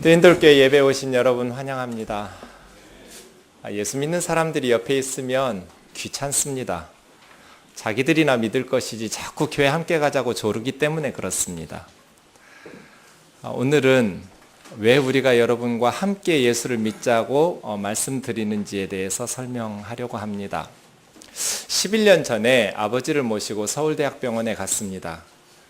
뜨인돌교회 예배 오신 여러분 환영합니다. 예수 믿는 사람들이 옆에 있으면 귀찮습니다. 자기들이나 믿을 것이지 자꾸 교회 함께 가자고 조르기 때문에 그렇습니다. 오늘은 왜 우리가 여러분과 함께 예수를 믿자고 말씀드리는지에 대해서 설명하려고 합니다. 11년 전에 아버지를 모시고 서울대학병원에 갔습니다.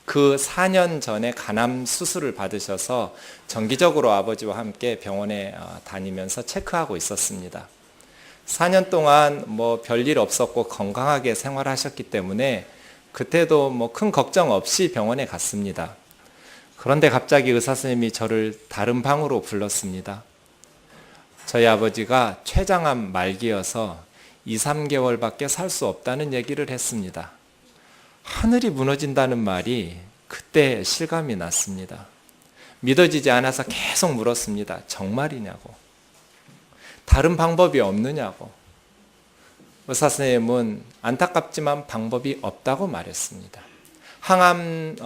그 4년 전에 간암 수술을 받으셔서 정기적으로 아버지와 함께 병원에 다니면서 체크하고 있었습니다. 4년 동안 별일 없었고 건강하게 생활하셨기 때문에 그때도 큰 걱정 없이 병원에 갔습니다. 그런데 갑자기 의사 선생님이 저를 다른 방으로 불렀습니다. 저희 아버지가 췌장암 말기여서 2, 3개월밖에 살 수 없다는 얘기를 했습니다. 하늘이 무너진다는 말이 그때 실감이 났습니다. 믿어지지 않아서 계속 물었습니다. 정말이냐고. 다른 방법이 없느냐고. 의사 선생님은 안타깝지만 방법이 없다고 말했습니다. 항암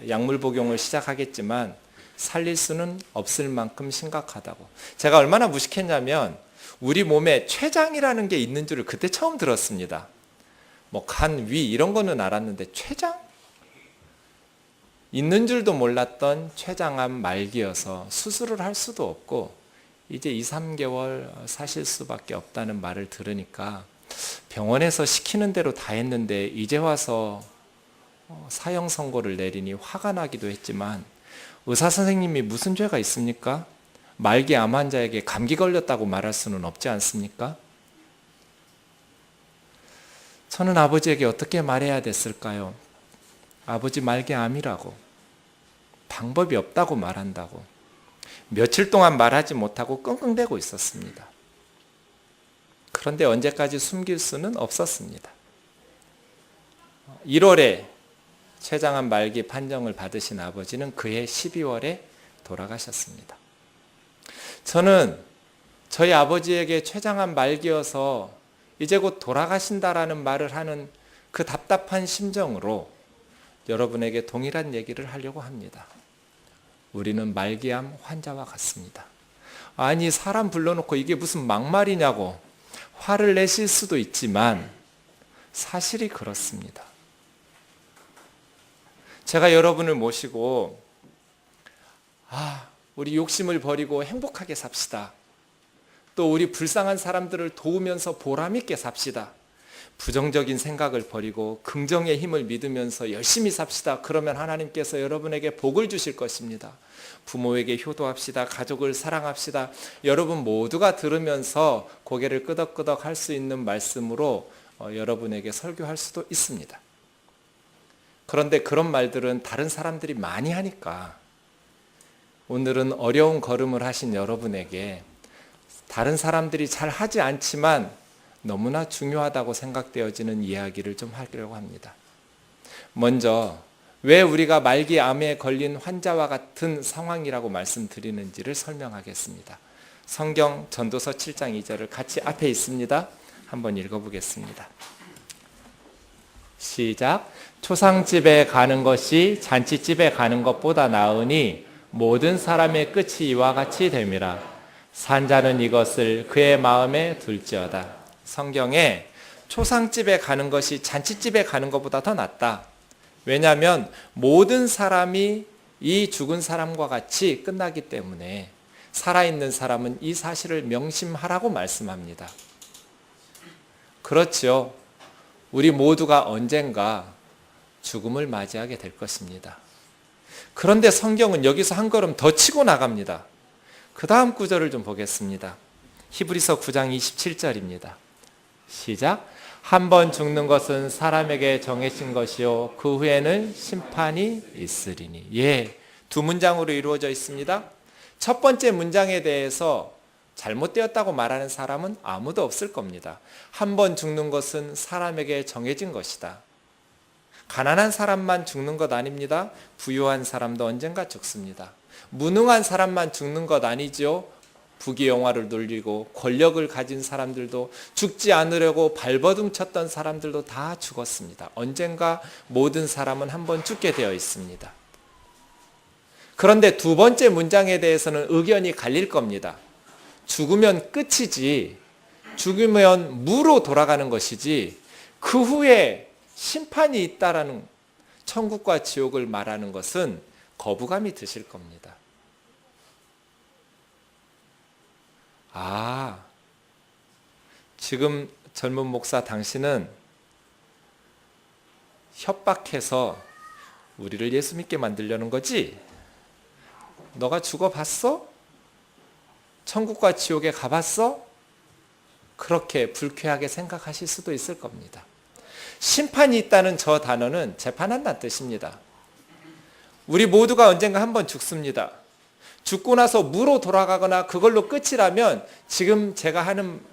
약물 복용을 시작하겠지만 살릴 수는 없을 만큼 심각하다고. 제가 얼마나 무식했냐면 우리 몸에 췌장이라는 게 있는 줄을 그때 처음 들었습니다. 간, 위 이런 거는 알았는데 췌장? 있는 줄도 몰랐던 췌장암 말기여서 수술을 할 수도 없고 이제 2, 3개월 사실 수밖에 없다는 말을 들으니까 병원에서 시키는 대로 다 했는데 이제 와서 사형 선고를 내리니 화가 나기도 했지만 의사 선생님이 무슨 죄가 있습니까? 말기 암 환자에게 감기 걸렸다고 말할 수는 없지 않습니까? 저는 아버지에게 어떻게 말해야 됐을까요? 아버지 말기 암이라고. 방법이 없다고 말한다고. 며칠 동안 말하지 못하고 끙끙대고 있었습니다. 그런데 언제까지 숨길 수는 없었습니다. 1월에 췌장암 말기 판정을 받으신 아버지는 그해 12월에 돌아가셨습니다. 저는 저희 아버지에게 췌장암 말기여서 이제 곧 돌아가신다라는 말을 하는 그 답답한 심정으로 여러분에게 동일한 얘기를 하려고 합니다. 우리는 말기암 환자와 같습니다. 아니 사람 불러놓고 이게 무슨 막말이냐고 화를 내실 수도 있지만 사실이 그렇습니다. 제가 여러분을 모시고 우리 욕심을 버리고 행복하게 삽시다. 또 우리 불쌍한 사람들을 도우면서 보람있게 삽시다. 부정적인 생각을 버리고 긍정의 힘을 믿으면서 열심히 삽시다. 그러면 하나님께서 여러분에게 복을 주실 것입니다. 부모에게 효도합시다. 가족을 사랑합시다. 여러분 모두가 들으면서 고개를 끄덕끄덕 할 수 있는 말씀으로 여러분에게 설교할 수도 있습니다. 그런데 그런 말들은 다른 사람들이 많이 하니까 오늘은 어려운 걸음을 하신 여러분에게 다른 사람들이 잘 하지 않지만 너무나 중요하다고 생각되어지는 이야기를 좀 하려고 합니다. 먼저 왜 우리가 말기 암에 걸린 환자와 같은 상황이라고 말씀드리는지를 설명하겠습니다. 성경 전도서 7장 2절을 같이 앞에 있습니다. 한번 읽어보겠습니다. 시작. 초상집에 가는 것이 잔치집에 가는 것보다 나으니 모든 사람의 끝이 이와 같이 됨이라. 산자는 이것을 그의 마음에 둘지어다. 성경에 초상집에 가는 것이 잔치집에 가는 것보다 더 낫다. 왜냐하면 모든 사람이 이 죽은 사람과 같이 끝나기 때문에 살아있는 사람은 이 사실을 명심하라고 말씀합니다. 그렇죠. 우리 모두가 언젠가 죽음을 맞이하게 될 것입니다. 그런데 성경은 여기서 한 걸음 더 치고 나갑니다. 그 다음 구절을 좀 보겠습니다. 히브리서 9장 27절입니다. 시작. 한 번 죽는 것은 사람에게 정해진 것이요 그 후에는 심판이 있으리니. 두 문장으로 이루어져 있습니다. 첫 번째 문장에 대해서 잘못되었다고 말하는 사람은 아무도 없을 겁니다. 한 번 죽는 것은 사람에게 정해진 것이다. 가난한 사람만 죽는 것 아닙니다. 부유한 사람도 언젠가 죽습니다. 무능한 사람만 죽는 것 아니죠. 부귀영화를 누리고 권력을 가진 사람들도, 죽지 않으려고 발버둥 쳤던 사람들도 다 죽었습니다. 언젠가 모든 사람은 한 번 죽게 되어 있습니다. 그런데 두 번째 문장에 대해서는 의견이 갈릴 겁니다. 죽으면 끝이지, 죽으면 무로 돌아가는 것이지 그 후에 심판이 있다라는, 천국과 지옥을 말하는 것은 거부감이 드실 겁니다. 아, 지금 젊은 목사 당신은 협박해서 우리를 예수 믿게 만들려는 거지? 너가 죽어봤어? 천국과 지옥에 가봤어? 그렇게 불쾌하게 생각하실 수도 있을 겁니다. 심판이 있다는 저 단어는 재판한다는 뜻입니다. 우리 모두가 언젠가 한번 죽습니다. 죽고 나서 무로 돌아가거나 그걸로 끝이라면 지금 제가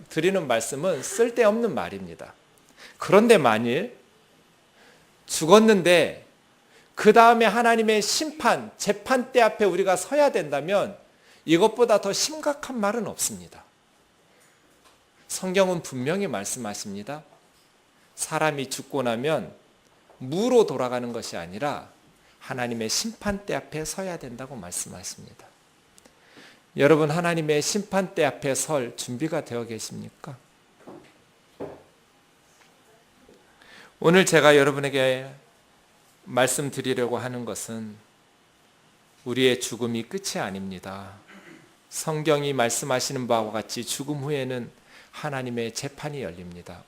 드리는 말씀은 쓸데없는 말입니다. 그런데 만일 죽었는데 그 다음에 하나님의 심판, 재판대 앞에 우리가 서야 된다면 이것보다 더 심각한 말은 없습니다. 성경은 분명히 말씀하십니다. 사람이 죽고 나면 무로 돌아가는 것이 아니라 하나님의 심판대 앞에 서야 된다고 말씀하십니다. 여러분, 하나님의 심판대 앞에 설 준비가 되어 계십니까? 오늘 제가 여러분에게 말씀드리려고 하는 것은 우리의 죽음이 끝이 아닙니다. 성경이 말씀하시는 바와 같이 죽음 후에는 하나님의 재판이 열립니다.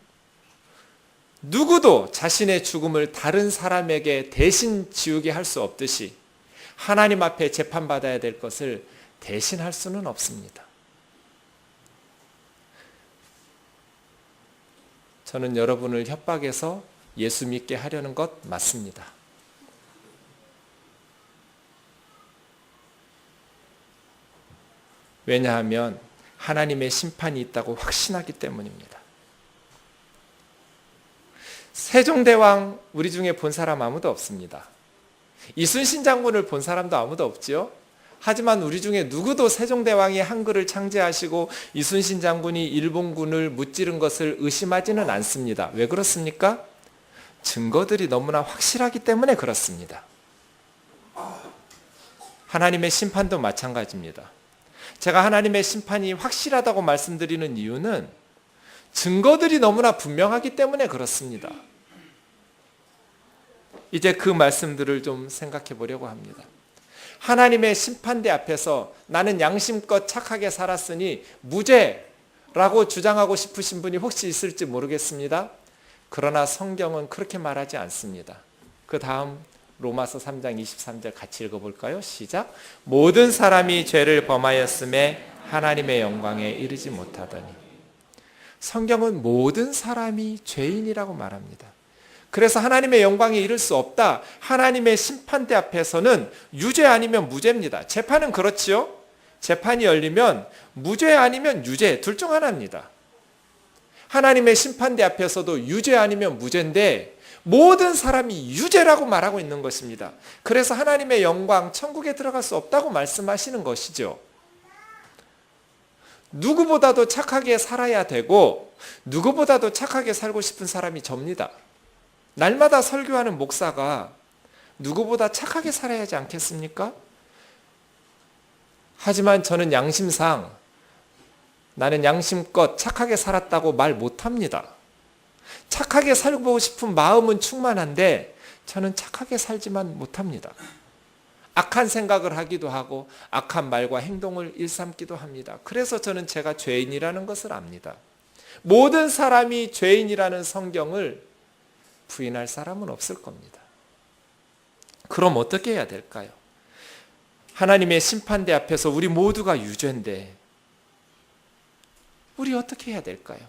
누구도 자신의 죽음을 다른 사람에게 대신 지우게 할 수 없듯이 하나님 앞에 재판받아야 될 것을 대신할 수는 없습니다. 저는 여러분을 협박해서 예수 믿게 하려는 것 맞습니다. 왜냐하면 하나님의 심판이 있다고 확신하기 때문입니다. 세종대왕 우리 중에 본 사람 아무도 없습니다. 이순신 장군을 본 사람도 아무도 없지요. 하지만 우리 중에 누구도 세종대왕이 한글을 창제하시고 이순신 장군이 일본군을 무찌른 것을 의심하지는 않습니다. 왜 그렇습니까? 증거들이 너무나 확실하기 때문에 그렇습니다. 하나님의 심판도 마찬가지입니다. 제가 하나님의 심판이 확실하다고 말씀드리는 이유는 증거들이 너무나 분명하기 때문에 그렇습니다. 이제 그 말씀들을 좀 생각해 보려고 합니다. 하나님의 심판대 앞에서 나는 양심껏 착하게 살았으니 무죄라고 주장하고 싶으신 분이 혹시 있을지 모르겠습니다. 그러나 성경은 그렇게 말하지 않습니다. 그 다음 로마서 3장 23절 같이 읽어볼까요? 시작. 모든 사람이 죄를 범하였음에 하나님의 영광에 이르지 못하더니. 성경은 모든 사람이 죄인이라고 말합니다. 그래서 하나님의 영광에 이를 수 없다. 하나님의 심판대 앞에서는 유죄 아니면 무죄입니다. 재판은 그렇지요. 재판이 열리면 무죄 아니면 유죄 둘 중 하나입니다. 하나님의 심판대 앞에서도 유죄 아니면 무죄인데 모든 사람이 유죄라고 말하고 있는 것입니다. 그래서 하나님의 영광, 천국에 들어갈 수 없다고 말씀하시는 것이죠. 누구보다도 착하게 살아야 되고 누구보다도 착하게 살고 싶은 사람이 접니다. 날마다 설교하는 목사가 누구보다 착하게 살아야 하지 않겠습니까? 하지만 저는 양심상 나는 양심껏 착하게 살았다고 말 못합니다. 착하게 살고 싶은 마음은 충만한데 저는 착하게 살지만 못합니다. 악한 생각을 하기도 하고 악한 말과 행동을 일삼기도 합니다. 그래서 저는 제가 죄인이라는 것을 압니다. 모든 사람이 죄인이라는 성경을 부인할 사람은 없을 겁니다. 그럼 어떻게 해야 될까요? 하나님의 심판대 앞에서 우리 모두가 유죄인데 우리 어떻게 해야 될까요?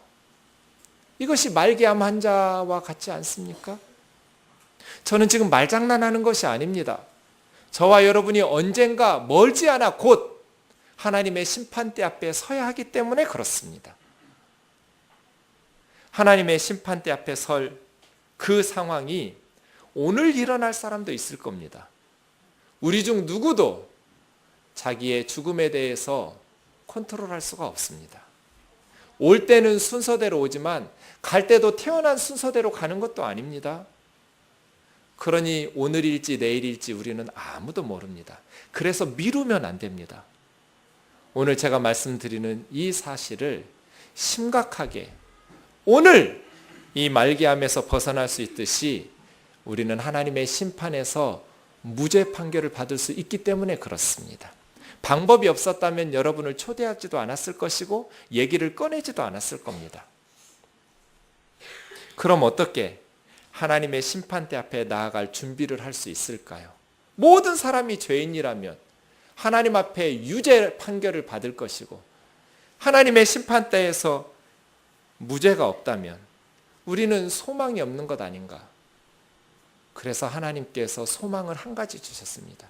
이것이 말기암 환자와 같지 않습니까? 저는 지금 말장난하는 것이 아닙니다. 저와 여러분이 언젠가 멀지 않아 곧 하나님의 심판대 앞에 서야 하기 때문에 그렇습니다. 하나님의 심판대 앞에 설 그 상황이 오늘 일어날 사람도 있을 겁니다. 우리 중 누구도 자기의 죽음에 대해서 컨트롤할 수가 없습니다. 올 때는 순서대로 오지만 갈 때도 태어난 순서대로 가는 것도 아닙니다. 그러니 오늘일지 내일일지 우리는 아무도 모릅니다. 그래서 미루면 안 됩니다. 오늘 제가 말씀드리는 이 사실을 심각하게 오늘 이 말기암에서 벗어날 수 있듯이 우리는 하나님의 심판에서 무죄 판결을 받을 수 있기 때문에 그렇습니다. 방법이 없었다면 여러분을 초대하지도 않았을 것이고 얘기를 꺼내지도 않았을 겁니다. 그럼 어떻게 하나님의 심판대 앞에 나아갈 준비를 할 수 있을까요? 모든 사람이 죄인이라면 하나님 앞에 유죄 판결을 받을 것이고 하나님의 심판대에서 무죄가 없다면 우리는 소망이 없는 것 아닌가? 그래서 하나님께서 소망을 한 가지 주셨습니다.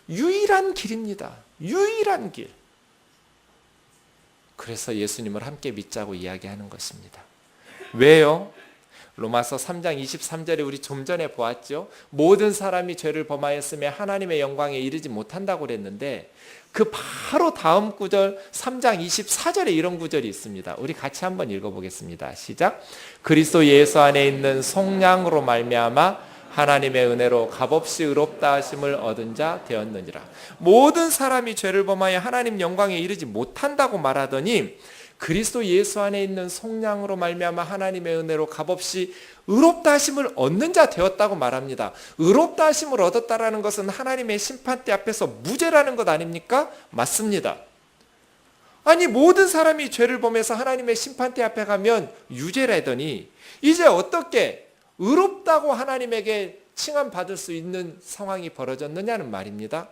유일한 길입니다. 유일한 길. 그래서 예수님을 함께 믿자고 이야기하는 것입니다. 왜요? 로마서 3장 23절에 우리 좀 전에 보았죠. 모든 사람이 죄를 범하였으며 하나님의 영광에 이르지 못한다고 그랬는데 그 바로 다음 구절 3장 24절에 이런 구절이 있습니다. 우리 같이 한번 읽어보겠습니다. 시작. 그리스도 예수 안에 있는 속량으로 말미암아 하나님의 은혜로 값없이 의롭다 하심을 얻은 자 되었느니라. 모든 사람이 죄를 범하여 하나님 영광에 이르지 못한다고 말하더니 그리스도 예수 안에 있는 속량으로 말미암아 하나님의 은혜로 값없이 의롭다 하심을 얻는 자 되었다고 말합니다. 의롭다 하심을 얻었다라는 것은 하나님의 심판대 앞에서 무죄라는 것 아닙니까? 맞습니다. 아니 모든 사람이 죄를 범해서 하나님의 심판대 앞에 가면 유죄라더니 이제 어떻게 의롭다고 하나님에게 칭함받을 수 있는 상황이 벌어졌느냐는 말입니다.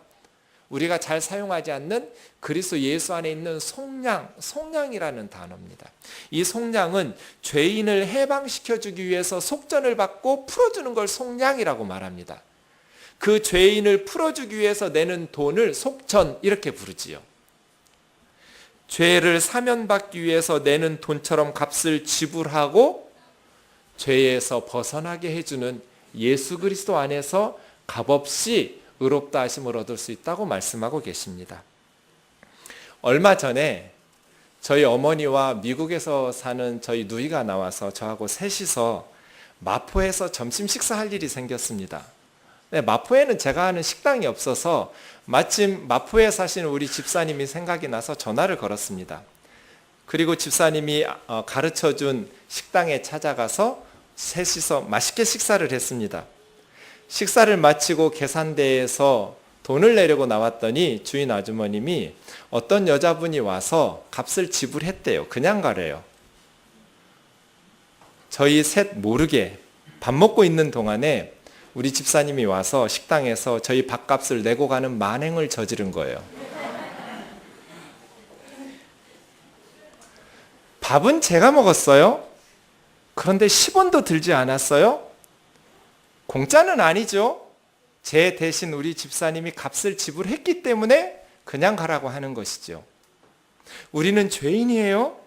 우리가 잘 사용하지 않는 그리스도 예수 안에 있는 속량이라는 단어입니다. 이 속량은 죄인을 해방시켜주기 위해서 속전을 받고 풀어주는 걸 속량이라고 말합니다. 그 죄인을 풀어주기 위해서 내는 돈을 속전 이렇게 부르지요. 죄를 사면받기 위해서 내는 돈처럼 값을 지불하고 죄에서 벗어나게 해주는 예수 그리스도 안에서 값없이 의롭다 하심을 얻을 수 있다고 말씀하고 계십니다. 얼마 전에 저희 어머니와 미국에서 사는 저희 누이가 나와서 저하고 셋이서 마포에서 점심 식사할 일이 생겼습니다. 네, 마포에는 제가 아는 식당이 없어서 마침 마포에 사시는 우리 집사님이 생각이 나서 전화를 걸었습니다. 그리고 집사님이 가르쳐준 식당에 찾아가서 셋이서 맛있게 식사를 했습니다. 식사를 마치고 계산대에서 돈을 내려고 나왔더니 주인 아주머님이 어떤 여자분이 와서 값을 지불했대요. 그냥 가래요. 저희 셋 모르게 밥 먹고 있는 동안에 우리 집사님이 와서 식당에서 저희 밥값을 내고 가는 만행을 저지른 거예요. 밥은 제가 먹었어요. 그런데 10원도 들지 않았어요. 공짜는 아니죠. 제 대신 우리 집사님이 값을 지불했기 때문에 그냥 가라고 하는 것이죠. 우리는 죄인이에요.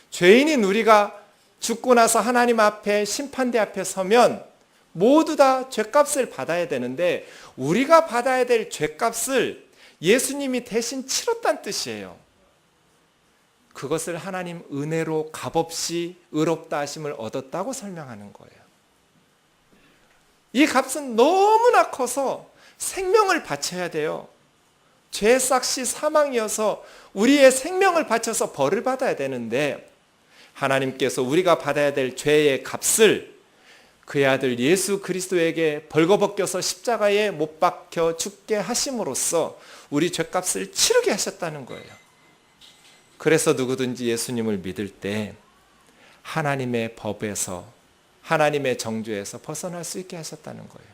죄인인 우리가 죽고 나서 하나님 앞에 심판대 앞에 서면 모두 다 죄값을 받아야 되는데 우리가 받아야 될 죄값을 예수님이 대신 치렀다는 뜻이에요. 그것을 하나님 은혜로 값없이 의롭다 하심을 얻었다고 설명하는 거예요. 이 값은 너무나 커서 생명을 바쳐야 돼요. 죄 삭시 사망이어서 우리의 생명을 바쳐서 벌을 받아야 되는데 하나님께서 우리가 받아야 될 죄의 값을 그의 아들 예수 그리스도에게 벌거벗겨서 십자가에 못 박혀 죽게 하심으로써 우리 죄값을 치르게 하셨다는 거예요. 그래서 누구든지 예수님을 믿을 때 하나님의 법에서 하나님의 정죄에서 벗어날 수 있게 하셨다는 거예요.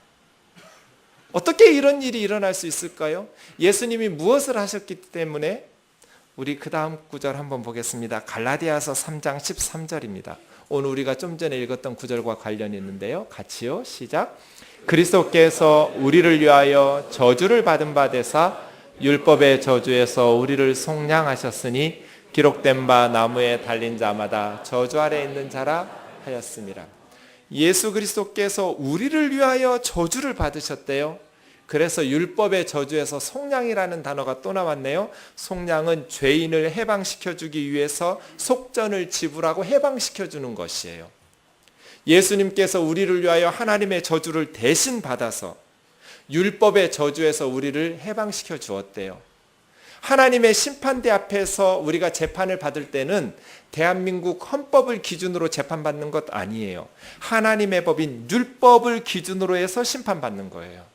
어떻게 이런 일이 일어날 수 있을까요? 예수님이 무엇을 하셨기 때문에? 우리 그 다음 구절 한번 보겠습니다. 갈라디아서 3장 13절입니다. 오늘 우리가 좀 전에 읽었던 구절과 관련이 있는데요. 같이요. 시작. 그리스도께서 우리를 위하여 저주를 받은 바 되사 율법의 저주에서 우리를 속량하셨으니 기록된 바 나무에 달린 자마다 저주 아래 있는 자라 하였습니다. 예수 그리스도께서 우리를 위하여 저주를 받으셨대요. 그래서 율법의 저주에서 속량이라는 단어가 또 나왔네요. 속량은 죄인을 해방시켜주기 위해서 속전을 지불하고 해방시켜주는 것이에요. 예수님께서 우리를 위하여 하나님의 저주를 대신 받아서 율법의 저주에서 우리를 해방시켜 주었대요. 하나님의 심판대 앞에서 우리가 재판을 받을 때는 대한민국 헌법을 기준으로 재판받는 것 아니에요. 하나님의 법인 율법을 기준으로 해서 심판받는 거예요.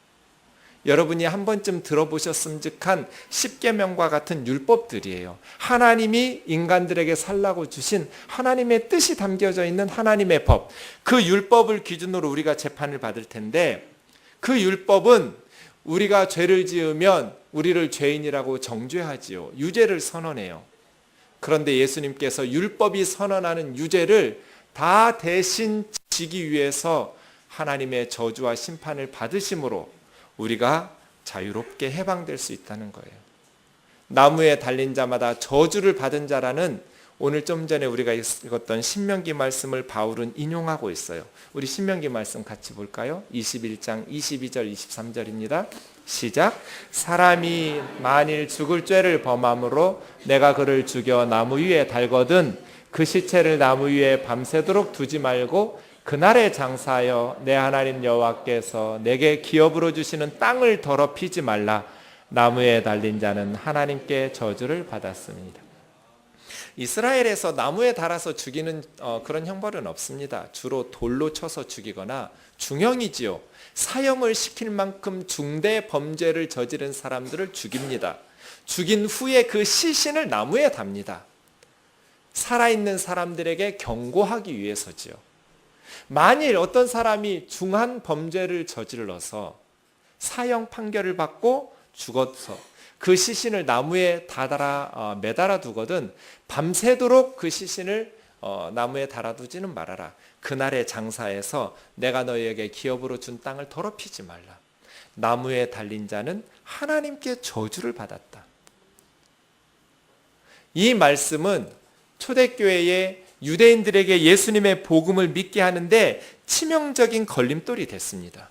여러분이 한 번쯤 들어보셨음직한 십계명과 같은 율법들이에요. 하나님이 인간들에게 살라고 주신 하나님의 뜻이 담겨져 있는 하나님의 법, 그 율법을 기준으로 우리가 재판을 받을 텐데, 그 율법은 우리가 죄를 지으면 우리를 죄인이라고 정죄하지요. 유죄를 선언해요. 그런데 예수님께서 율법이 선언하는 유죄를 다 대신 지기 위해서 하나님의 저주와 심판을 받으심으로 우리가 자유롭게 해방될 수 있다는 거예요. 나무에 달린 자마다 저주를 받은 자라는 오늘 좀 전에 우리가 읽었던 신명기 말씀을 바울은 인용하고 있어요. 우리 신명기 말씀 같이 볼까요? 21장 22절 23절입니다. 시작. 사람이 만일 죽을 죄를 범함으로 내가 그를 죽여 나무 위에 달거든 그 시체를 나무 위에 밤새도록 두지 말고 그날에 장사하여 내 하나님 여호와께서 내게 기업으로 주시는 땅을 더럽히지 말라. 나무에 달린 자는 하나님께 저주를 받았습니다. 이스라엘에서 나무에 달아서 죽이는 그런 형벌은 없습니다. 주로 돌로 쳐서 죽이거나 중형이지요. 사형을 시킬 만큼 중대 범죄를 저지른 사람들을 죽입니다. 죽인 후에 그 시신을 나무에 답니다. 살아있는 사람들에게 경고하기 위해서지요. 만일 어떤 사람이 중한 범죄를 저질러서 사형 판결을 받고 죽어서 그 시신을 나무에 매달아 두거든 밤새도록 그 시신을 나무에 달아두지는 말아라. 그날의 장사에서 내가 너희에게 기업으로 준 땅을 더럽히지 말라. 나무에 달린 자는 하나님께 저주를 받았다. 이 말씀은 초대교회의 유대인들에게 예수님의 복음을 믿게 하는데 치명적인 걸림돌이 됐습니다.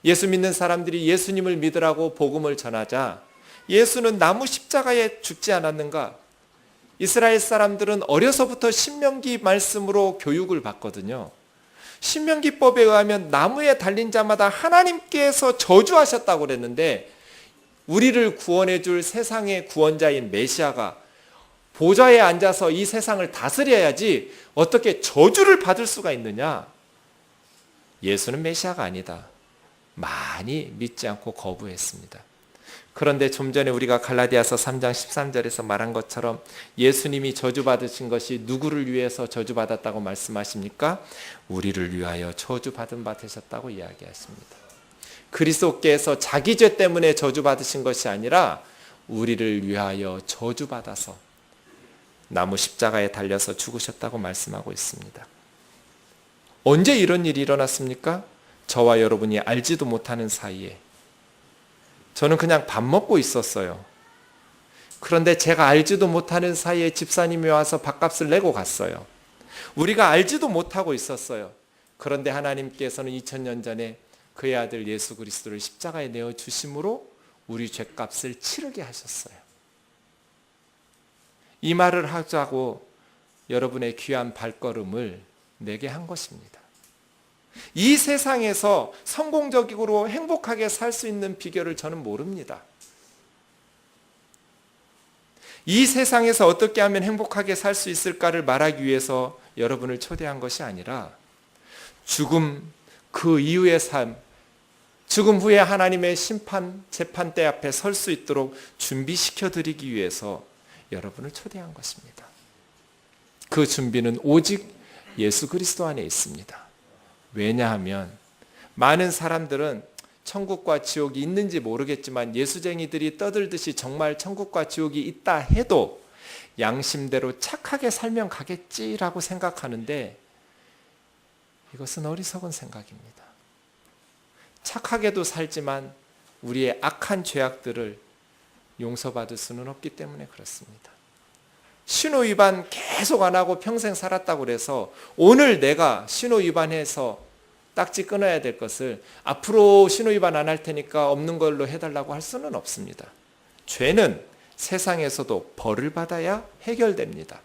예수 믿는 사람들이 예수님을 믿으라고 복음을 전하자 예수는 나무 십자가에 죽지 않았는가? 이스라엘 사람들은 어려서부터 신명기 말씀으로 교육을 받거든요. 신명기법에 의하면 나무에 달린 자마다 하나님께서 저주하셨다고 그랬는데 우리를 구원해 줄 세상의 구원자인 메시아가 보좌에 앉아서 이 세상을 다스려야지 어떻게 저주를 받을 수가 있느냐? 예수는 메시아가 아니다. 많이 믿지 않고 거부했습니다. 그런데 좀 전에 우리가 갈라디아서 3장 13절에서 말한 것처럼 예수님이 저주받으신 것이 누구를 위해서 저주받았다고 말씀하십니까? 우리를 위하여 저주받은 바 되셨다고 이야기하십니다. 그리스도께서 자기 죄 때문에 저주받으신 것이 아니라 우리를 위하여 저주받아서 나무 십자가에 달려서 죽으셨다고 말씀하고 있습니다. 언제 이런 일이 일어났습니까? 저와 여러분이 알지도 못하는 사이에 저는 그냥 밥 먹고 있었어요. 그런데 제가 알지도 못하는 사이에 집사님이 와서 밥값을 내고 갔어요. 우리가 알지도 못하고 있었어요. 그런데 하나님께서는 2000년 전에 그의 아들 예수 그리스도를 십자가에 내어 주심으로 우리 죄값을 치르게 하셨어요. 이 말을 하자고 여러분의 귀한 발걸음을 내게 한 것입니다. 이 세상에서 성공적으로 행복하게 살 수 있는 비결을 저는 모릅니다. 이 세상에서 어떻게 하면 행복하게 살 수 있을까를 말하기 위해서 여러분을 초대한 것이 아니라 죽음 그 이후의 삶, 죽음 후에 하나님의 심판, 재판대 앞에 설 수 있도록 준비시켜 드리기 위해서 여러분을 초대한 것입니다. 그 준비는 오직 예수 그리스도 안에 있습니다. 왜냐하면 많은 사람들은 천국과 지옥이 있는지 모르겠지만 예수쟁이들이 떠들듯이 정말 천국과 지옥이 있다 해도 양심대로 착하게 살면 가겠지라고 생각하는데 이것은 어리석은 생각입니다. 착하게도 살지만 우리의 악한 죄악들을 용서받을 수는 없기 때문에 그렇습니다. 신호 위반 계속 안 하고 평생 살았다고 그래서 오늘 내가 신호 위반해서 딱지 끊어야 될 것을 앞으로 신호 위반 안 할 테니까 없는 걸로 해달라고 할 수는 없습니다. 죄는 세상에서도 벌을 받아야 해결됩니다.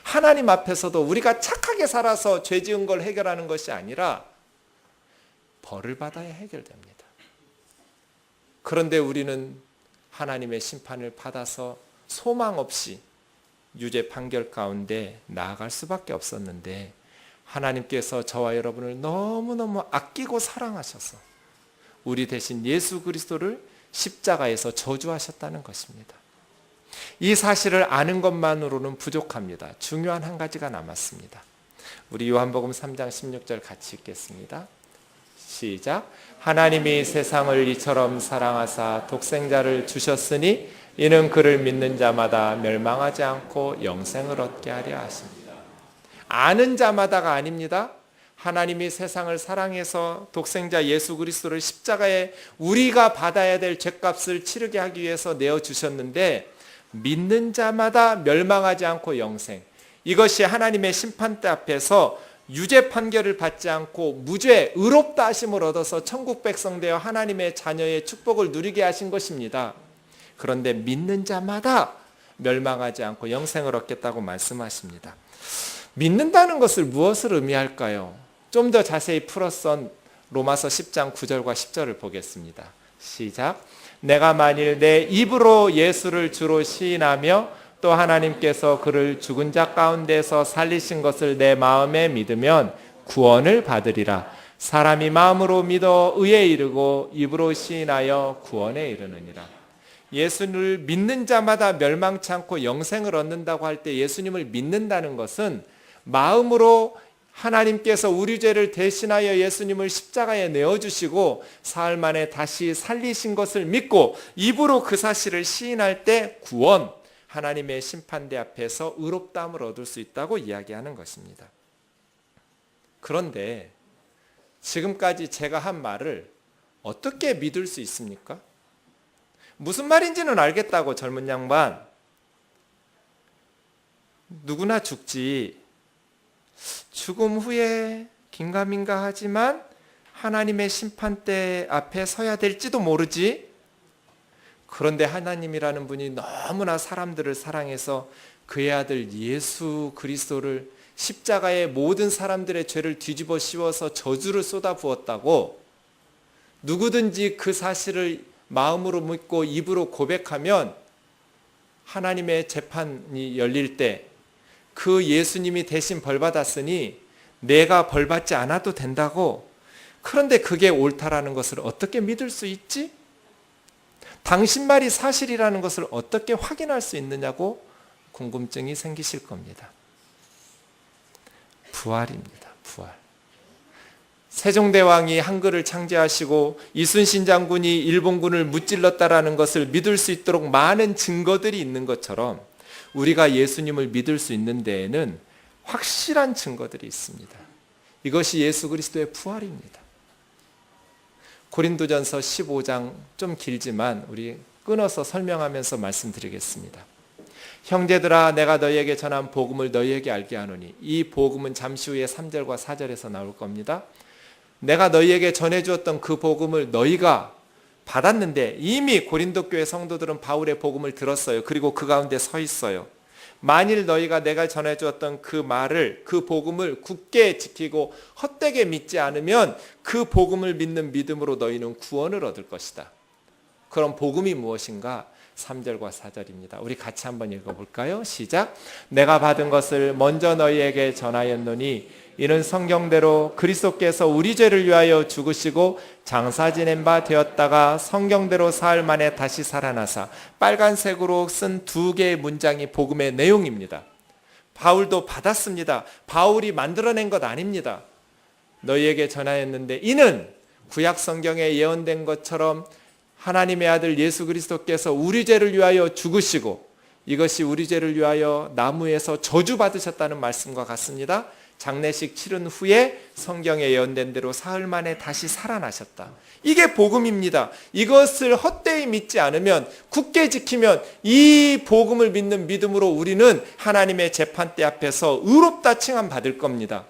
하나님 앞에서도 우리가 착하게 살아서 죄 지은 걸 해결하는 것이 아니라 벌을 받아야 해결됩니다. 그런데 우리는 하나님의 심판을 받아서 소망 없이 유죄 판결 가운데 나아갈 수밖에 없었는데, 하나님께서 저와 여러분을 너무너무 아끼고 사랑하셔서 우리 대신 예수 그리스도를 십자가에서 저주하셨다는 것입니다. 이 사실을 아는 것만으로는 부족합니다. 중요한 한 가지가 남았습니다. 우리 요한복음 3장 16절 같이 읽겠습니다. 시작. 하나님이 세상을 이처럼 사랑하사 독생자를 주셨으니 이는 그를 믿는 자마다 멸망하지 않고 영생을 얻게 하려 하십니다. 아는 자마다가 아닙니다. 하나님이 세상을 사랑해서 독생자 예수 그리스도를 십자가에 우리가 받아야 될 죄값을 치르게 하기 위해서 내어주셨는데, 믿는 자마다 멸망하지 않고 영생, 이것이 하나님의 심판대 앞에서 유죄 판결을 받지 않고 무죄 의롭다 하심을 얻어서 천국 백성 되어 하나님의 자녀의 축복을 누리게 하신 것입니다. 그런데 믿는 자마다 멸망하지 않고 영생을 얻겠다고 말씀하십니다. 믿는다는 것을 무엇을 의미할까요? 좀 더 자세히 풀어서 로마서 10장 9절과 10절을 보겠습니다. 시작. 내가 만일 내 입으로 예수를 주로 시인하며 또 하나님께서 그를 죽은 자 가운데서 살리신 것을 내 마음에 믿으면 구원을 받으리라. 사람이 마음으로 믿어 의에 이르고 입으로 시인하여 구원에 이르느니라. 예수를 믿는 자마다 멸망치 않고 영생을 얻는다고 할 때 예수님을 믿는다는 것은 마음으로 하나님께서 우리 죄를 대신하여 예수님을 십자가에 내어주시고 사흘 만에 다시 살리신 것을 믿고 입으로 그 사실을 시인할 때 구원, 하나님의 심판대 앞에서 의롭다함을 얻을 수 있다고 이야기하는 것입니다. 그런데 지금까지 제가 한 말을 어떻게 믿을 수 있습니까? 무슨 말인지는 알겠다고 젊은 양반, 누구나 죽지, 죽음 후에 긴가민가 하지만 하나님의 심판대 앞에 서야 될지도 모르지. 그런데 하나님이라는 분이 너무나 사람들을 사랑해서 그의 아들 예수 그리스도를 십자가에 모든 사람들의 죄를 뒤집어 씌워서 저주를 쏟아부었다고, 누구든지 그 사실을 마음으로 믿고 입으로 고백하면 하나님의 재판이 열릴 때 그 예수님이 대신 벌받았으니 내가 벌받지 않아도 된다고. 그런데 그게 옳다라는 것을 어떻게 믿을 수 있지? 당신 말이 사실이라는 것을 어떻게 확인할 수 있느냐고 궁금증이 생기실 겁니다. 부활입니다. 부활. 세종대왕이 한글을 창제하시고 이순신 장군이 일본군을 무찔렀다라는 것을 믿을 수 있도록 많은 증거들이 있는 것처럼 우리가 예수님을 믿을 수 있는 데에는 확실한 증거들이 있습니다. 이것이 예수 그리스도의 부활입니다. 고린도전서 15장, 좀 길지만 우리 끊어서 설명하면서 말씀드리겠습니다. 형제들아, 내가 너희에게 전한 복음을 너희에게 알게 하노니. 이 복음은 잠시 후에 3절과 4절에서 나올 겁니다. 내가 너희에게 전해주었던 그 복음을 너희가 받았는데, 이미 고린도 교회 성도들은 바울의 복음을 들었어요. 그리고 그 가운데 서 있어요. 만일 너희가 내가 전해주었던 그 말을, 그 복음을 굳게 지키고 헛되게 믿지 않으면 그 복음을 믿는 믿음으로 너희는 구원을 얻을 것이다. 그럼 복음이 무엇인가? 3절과 4절입니다. 우리 같이 한번 읽어볼까요? 시작. 내가 받은 것을 먼저 너희에게 전하였노니 이는 성경대로 그리스도께서 우리 죄를 위하여 죽으시고 장사 지낸 바 되었다가 성경대로 사흘 만에 다시 살아나사. 빨간색으로 쓴 두 개의 문장이 복음의 내용입니다. 바울도 받았습니다. 바울이 만들어낸 것 아닙니다. 너희에게 전하였는데 이는 구약 성경에 예언된 것처럼 하나님의 아들 예수 그리스도께서 우리 죄를 위하여 죽으시고 이것이 우리 죄를 위하여 나무에서 저주받으셨다는 말씀과 같습니다. 장례식 치른 후에 성경에 예언된 대로 사흘 만에 다시 살아나셨다. 이게 복음입니다. 이것을 헛되이 믿지 않으면, 굳게 지키면 이 복음을 믿는 믿음으로 우리는 하나님의 재판대 앞에서 의롭다 칭함 받을 겁니다.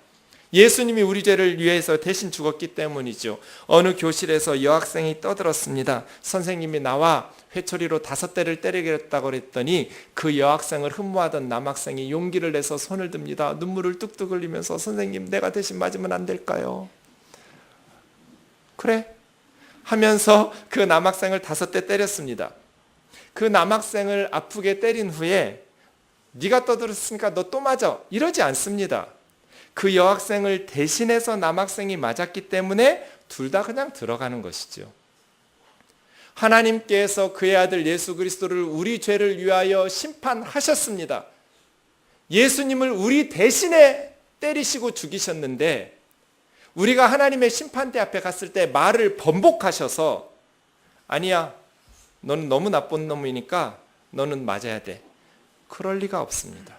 예수님이 우리 죄를 위해서 대신 죽었기 때문이죠. 어느 교실에서 여학생이 떠들었습니다. 선생님이 나와 회초리로 5대를 때리겠다고 그랬더니 그 여학생을 흠모하던 남학생이 용기를 내서 손을 듭니다. 눈물을 뚝뚝 흘리면서 선생님 내가 대신 맞으면 안 될까요? 그래 하면서 그 남학생을 5대 때렸습니다. 그 남학생을 아프게 때린 후에 네가 떠들었으니까 너 또 맞아 이러지 않습니다. 그 여학생을 대신해서 남학생이 맞았기 때문에 둘 다 그냥 들어가는 것이죠. 하나님께서 그의 아들 예수 그리스도를 우리 죄를 위하여 심판하셨습니다. 예수님을 우리 대신에 때리시고 죽이셨는데 우리가 하나님의 심판대 앞에 갔을 때 말을 번복하셔서 아니야 너는 너무 나쁜 놈이니까 너는 맞아야 돼. 그럴 리가 없습니다.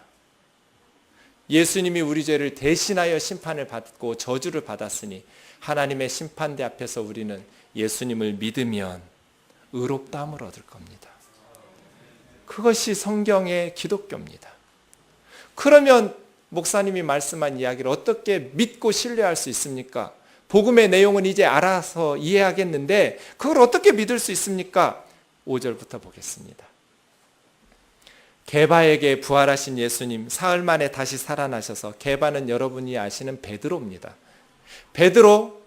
예수님이 우리 죄를 대신하여 심판을 받고 저주를 받았으니 하나님의 심판대 앞에서 우리는 예수님을 믿으면 의롭다함을 얻을 겁니다. 그것이 성경의 기독교입니다. 그러면 목사님이 말씀한 이야기를 어떻게 믿고 신뢰할 수 있습니까? 복음의 내용은 이제 알아서 이해하겠는데 그걸 어떻게 믿을 수 있습니까? 5절부터 보겠습니다. 게바에게 부활하신 예수님 사흘 만에 다시 살아나셔서 게바는 여러분이 아시는 베드로입니다. 베드로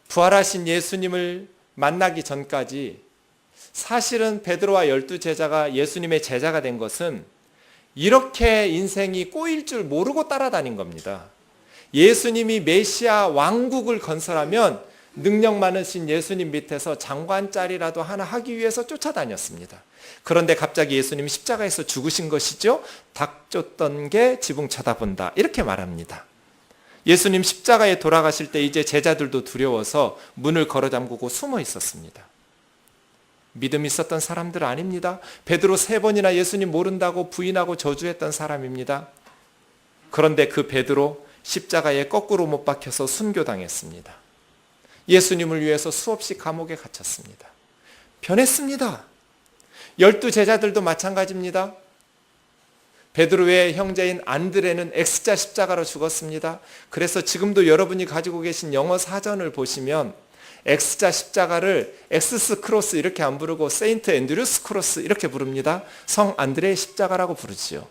부활하신 예수님을 만나기 전까지 사실은 베드로와 12제자가 예수님의 제자가 된 것은 이렇게 인생이 꼬일 줄 모르고 따라다닌 겁니다. 예수님이 메시아 왕국을 건설하면 능력 많으신 예수님 밑에서 장관짜리라도 하나 하기 위해서 쫓아다녔습니다. 그런데 갑자기 예수님이 십자가에서 죽으신 것이죠. 닭 쫓던 게 지붕 쳐다본다 이렇게 말합니다. 예수님 십자가에 돌아가실 때 이제 제자들도 두려워서 문을 걸어 잠그고 숨어 있었습니다. 믿음 있었던 사람들 아닙니다. 베드로 3번이나 예수님 모른다고 부인하고 저주했던 사람입니다. 그런데 그 베드로 십자가에 거꾸로 못 박혀서 순교당했습니다. 예수님을 위해서 수없이 감옥에 갇혔습니다. 변했습니다. 12제자들도 마찬가지입니다. 베드로의 형제인 안드레는 X자 십자가로 죽었습니다. 그래서 지금도 여러분이 가지고 계신 영어 사전을 보시면 X자 십자가를 엑스스 크로스 이렇게 안 부르고 세인트 앤드류스 크로스 이렇게 부릅니다. 성 안드레의 십자가라고 부르지요.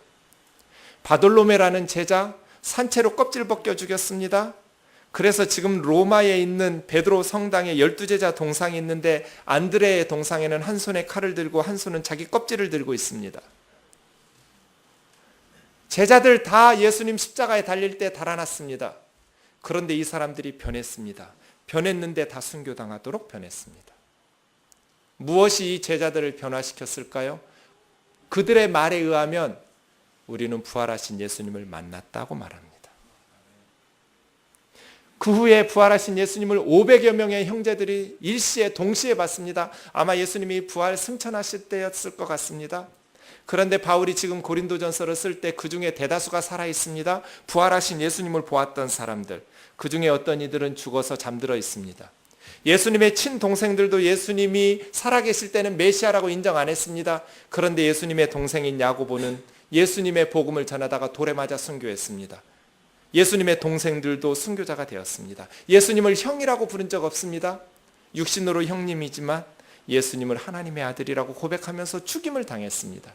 바돌로메라는 제자 산채로 껍질 벗겨 죽였습니다. 그래서 지금 로마에 있는 베드로 성당에 12제자 동상이 있는데 안드레의 동상에는 한 손에 칼을 들고 한 손은 자기 껍질을 들고 있습니다. 제자들 다 예수님 십자가에 달릴 때 달아났습니다. 그런데 이 사람들이 변했습니다. 변했는데 다 순교당하도록 변했습니다. 무엇이 이 제자들을 변화시켰을까요? 그들의 말에 의하면 우리는 부활하신 예수님을 만났다고 말합니다. 그 후에 부활하신 예수님을 500여 명의 형제들이 일시에 동시에 봤습니다. 아마 예수님이 부활 승천하실 때였을 것 같습니다. 그런데 바울이 지금 고린도전서를 쓸 때 그 중에 대다수가 살아있습니다. 부활하신 예수님을 보았던 사람들. 그 중에 어떤 이들은 죽어서 잠들어 있습니다. 예수님의 친동생들도 예수님이 살아계실 때는 메시아라고 인정 안 했습니다. 그런데 예수님의 동생인 야고보는 예수님의 복음을 전하다가 돌에 맞아 순교했습니다. 예수님의 동생들도 순교자가 되었습니다. 예수님을 형이라고 부른 적 없습니다. 육신으로 형님이지만 예수님을 하나님의 아들이라고 고백하면서 죽임을 당했습니다.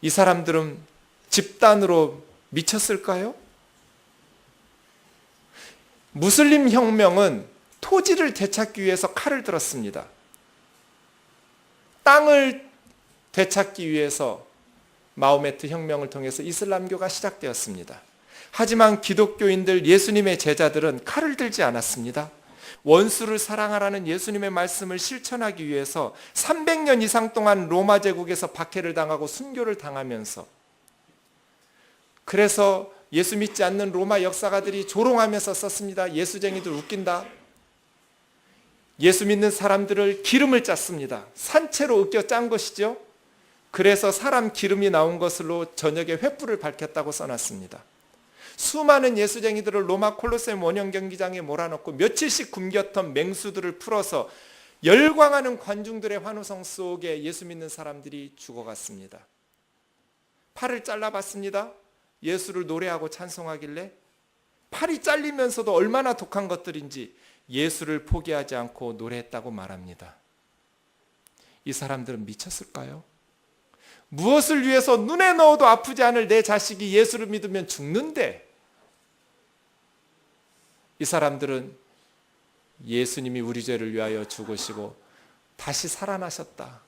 이 사람들은 집단으로 미쳤을까요? 무슬림 혁명은 토지를 되찾기 위해서 칼을 들었습니다. 땅을 되찾기 위해서 마호메트 혁명을 통해서 이슬람교가 시작되었습니다. 하지만 기독교인들 예수님의 제자들은 칼을 들지 않았습니다. 원수를 사랑하라는 예수님의 말씀을 실천하기 위해서 300년 이상 동안 로마 제국에서 박해를 당하고 순교를 당하면서 그래서 예수 믿지 않는 로마 역사가들이 조롱하면서 썼습니다. 예수쟁이들 웃긴다. 예수 믿는 사람들을 기름을 짰습니다. 산채로 으깨어 짠 것이죠. 그래서 사람 기름이 나온 것으로 저녁에 횃불을 밝혔다고 써놨습니다. 수많은 예수쟁이들을 로마 콜로세움 원형 경기장에 몰아넣고 며칠씩 굶겼던 맹수들을 풀어서 열광하는 관중들의 환호성 속에 예수 믿는 사람들이 죽어갔습니다. 팔을 잘라봤습니다. 예수를 노래하고 찬송하길래 팔이 잘리면서도 얼마나 독한 것들인지 예수를 포기하지 않고 노래했다고 말합니다. 이 사람들은 미쳤을까요? 무엇을 위해서 눈에 넣어도 아프지 않을 내 자식이 예수를 믿으면 죽는데, 이 사람들은 예수님이 우리 죄를 위하여 죽으시고 다시 살아나셨다.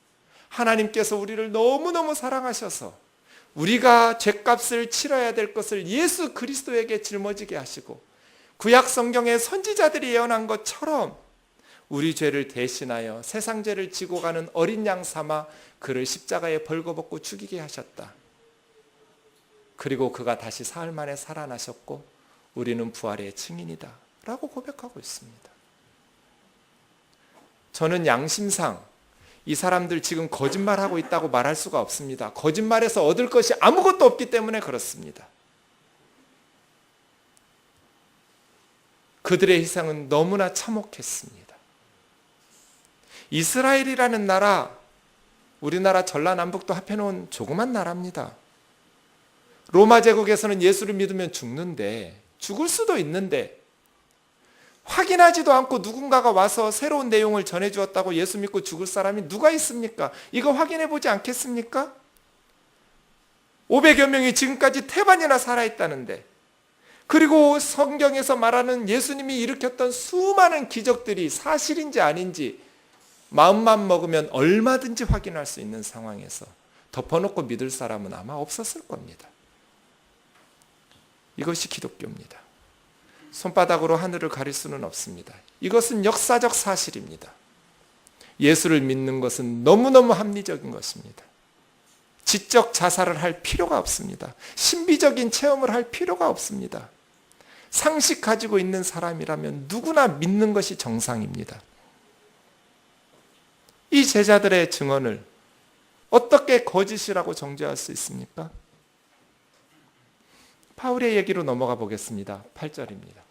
하나님께서 우리를 너무너무 사랑하셔서 우리가 죄값을 치러야 될 것을 예수 그리스도에게 짊어지게 하시고 구약 성경의 선지자들이 예언한 것처럼 우리 죄를 대신하여 세상 죄를 지고 가는 어린 양 삼아 그를 십자가에 벌거벗고 죽이게 하셨다. 그리고 그가 다시 사흘 만에 살아나셨고 우리는 부활의 증인이다 라고 고백하고 있습니다. 저는 양심상 이 사람들 지금 거짓말하고 있다고 말할 수가 없습니다. 거짓말에서 얻을 것이 아무것도 없기 때문에 그렇습니다. 그들의 희생은 너무나 참혹했습니다. 이스라엘이라는 나라, 우리나라 전라남북도 합해놓은 조그만 나라입니다. 로마 제국에서는 예수를 믿으면 죽는데, 죽을 수도 있는데 확인하지도 않고 누군가가 와서 새로운 내용을 전해주었다고 예수 믿고 죽을 사람이 누가 있습니까? 이거 확인해 보지 않겠습니까? 500여 명이 지금까지 태반이나 살아있다는데, 그리고 성경에서 말하는 예수님이 일으켰던 수많은 기적들이 사실인지 아닌지 마음만 먹으면 얼마든지 확인할 수 있는 상황에서 덮어놓고 믿을 사람은 아마 없었을 겁니다. 이것이 기독교입니다. 손바닥으로 하늘을 가릴 수는 없습니다. 이것은 역사적 사실입니다. 예수를 믿는 것은 너무너무 합리적인 것입니다. 지적 자살을 할 필요가 없습니다. 신비적인 체험을 할 필요가 없습니다. 상식 가지고 있는 사람이라면 누구나 믿는 것이 정상입니다. 이 제자들의 증언을 어떻게 거짓이라고 정죄할 수 있습니까? 바울의 얘기로 넘어가 보겠습니다. 8절입니다.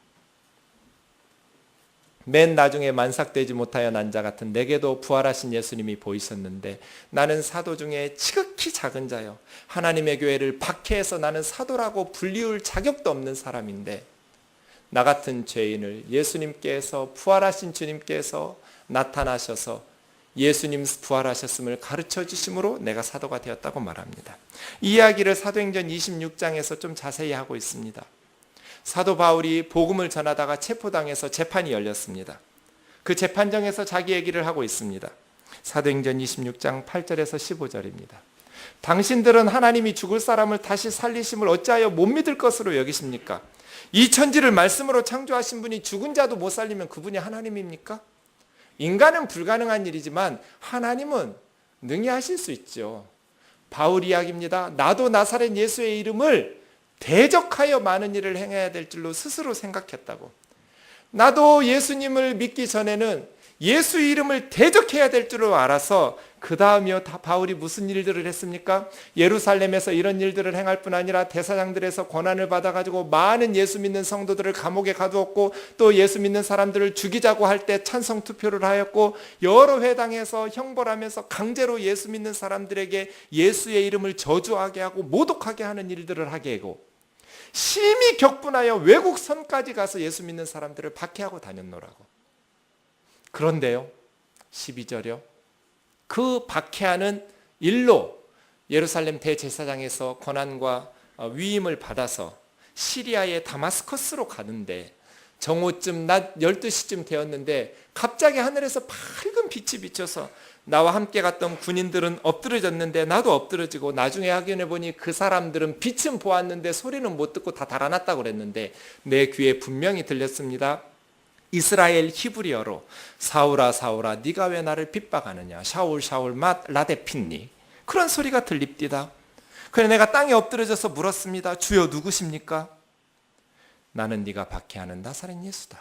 맨 나중에 만삭되지 못하여 난 자 같은 내게도 부활하신 예수님이 보이셨는데 나는 사도 중에 지극히 작은 자요 하나님의 교회를 박해해서 나는 사도라고 불리울 자격도 없는 사람인데 나 같은 죄인을 예수님께서 부활하신 주님께서 나타나셔서 예수님 부활하셨음을 가르쳐 주심으로 내가 사도가 되었다고 말합니다. 이 이야기를 사도행전 26장에서 좀 자세히 하고 있습니다. 사도 바울이 복음을 전하다가 체포당해서 재판이 열렸습니다. 그 재판정에서 자기 얘기를 하고 있습니다. 사도행전 26장 8절에서 15절입니다. 당신들은 하나님이 죽을 사람을 다시 살리심을 어찌하여 못 믿을 것으로 여기십니까? 이 천지를 말씀으로 창조하신 분이 죽은 자도 못 살리면 그분이 하나님입니까? 인간은 불가능한 일이지만 하나님은 능히 하실 수 있죠. 바울 이야기입니다. 나도 나사렛 예수의 이름을 대적하여 많은 일을 행해야 될 줄로 스스로 생각했다고. 나도 예수님을 믿기 전에는 예수 이름을 대적해야 될 줄로 알아서 그 다음이요 바울이 무슨 일들을 했습니까? 예루살렘에서 이런 일들을 행할 뿐 아니라 대사장들에서 권한을 받아가지고 많은 예수 믿는 성도들을 감옥에 가두었고 또 예수 믿는 사람들을 죽이자고 할 때 찬성 투표를 하였고 여러 회당에서 형벌하면서 강제로 예수 믿는 사람들에게 예수의 이름을 저주하게 하고 모독하게 하는 일들을 하게 하고 심히 격분하여 외국 선까지 가서 예수 믿는 사람들을 박해하고 다녔노라고. 그런데요 12절이요 그 박해하는 일로 예루살렘 대제사장에서 권한과 위임을 받아서 시리아의 다마스커스로 가는데 정오쯤 낮 12시쯤 되었는데 갑자기 하늘에서 밝은 빛이 비쳐서 나와 함께 갔던 군인들은 엎드러졌는데 나도 엎드러지고 나중에 확인해 보니 그 사람들은 빛은 보았는데 소리는 못 듣고 다 달아났다고 그랬는데 내 귀에 분명히 들렸습니다. 이스라엘 히브리어로 사울아 사울아 네가 왜 나를 핍박하느냐 샤울 샤울 맛 라데핀니 그런 소리가 들립디다. 그래 내가 땅에 엎드려져서 물었습니다. 주여 누구십니까? 나는 네가 박해하는 나사렛 예수다.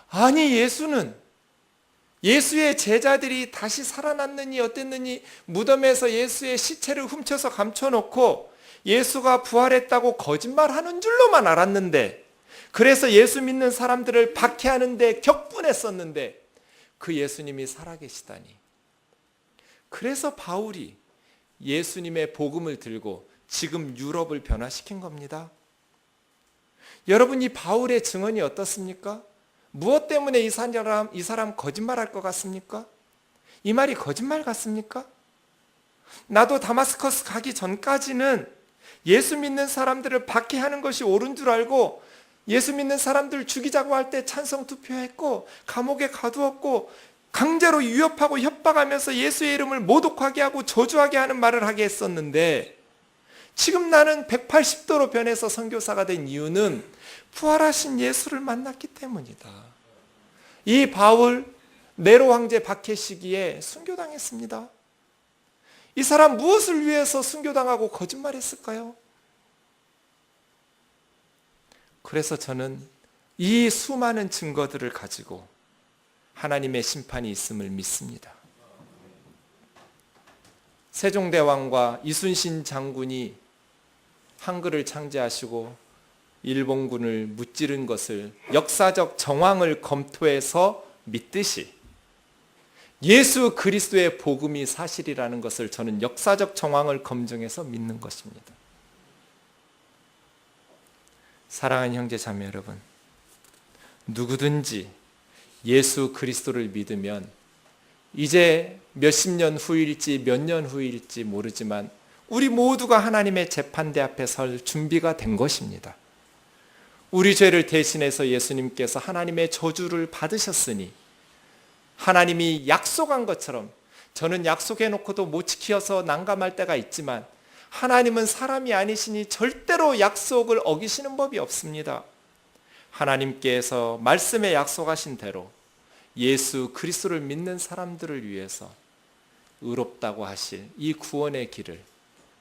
아니 예수는 예수의 제자들이 다시 살아났느니 어땠느니 무덤에서 예수의 시체를 훔쳐서 감춰놓고 예수가 부활했다고 거짓말하는 줄로만 알았는데 그래서 예수 믿는 사람들을 박해하는데 격분했었는데 그 예수님이 살아계시다니. 그래서 바울이 예수님의 복음을 들고 지금 유럽을 변화시킨 겁니다. 여러분 이 바울의 증언이 어떻습니까? 무엇 때문에 이 사람 거짓말할 것 같습니까? 이 말이 거짓말 같습니까? 나도 다마스커스 가기 전까지는 예수 믿는 사람들을 박해하는 것이 옳은 줄 알고 예수 믿는 사람들 죽이자고 할 때 찬성 투표했고 감옥에 가두었고 강제로 위협하고 협박하면서 예수의 이름을 모독하게 하고 저주하게 하는 말을 하게 했었는데 지금 나는 180도로 변해서 선교사가 된 이유는 부활하신 예수를 만났기 때문이다. 이 바울 네로 황제 박해 시기에 순교당했습니다. 이 사람 무엇을 위해서 순교당하고 거짓말했을까요? 그래서 저는 이 수많은 증거들을 가지고 하나님의 심판이 있음을 믿습니다. 세종대왕과 이순신 장군이 한글을 창제하시고 일본군을 무찌른 것을 역사적 정황을 검토해서 믿듯이 예수 그리스도의 복음이 사실이라는 것을 저는 역사적 정황을 검증해서 믿는 것입니다. 사랑하는 형제 자매 여러분, 누구든지 예수 그리스도를 믿으면 이제 몇십 년 후일지 몇 년 후일지 모르지만 우리 모두가 하나님의 재판대 앞에 설 준비가 된 것입니다. 우리 죄를 대신해서 예수님께서 하나님의 저주를 받으셨으니 하나님이 약속한 것처럼 저는 약속해놓고도 못 지켜서 난감할 때가 있지만 하나님은 사람이 아니시니 절대로 약속을 어기시는 법이 없습니다. 하나님께서 말씀에 약속하신 대로 예수 그리스도를 믿는 사람들을 위해서 의롭다고 하실 이 구원의 길을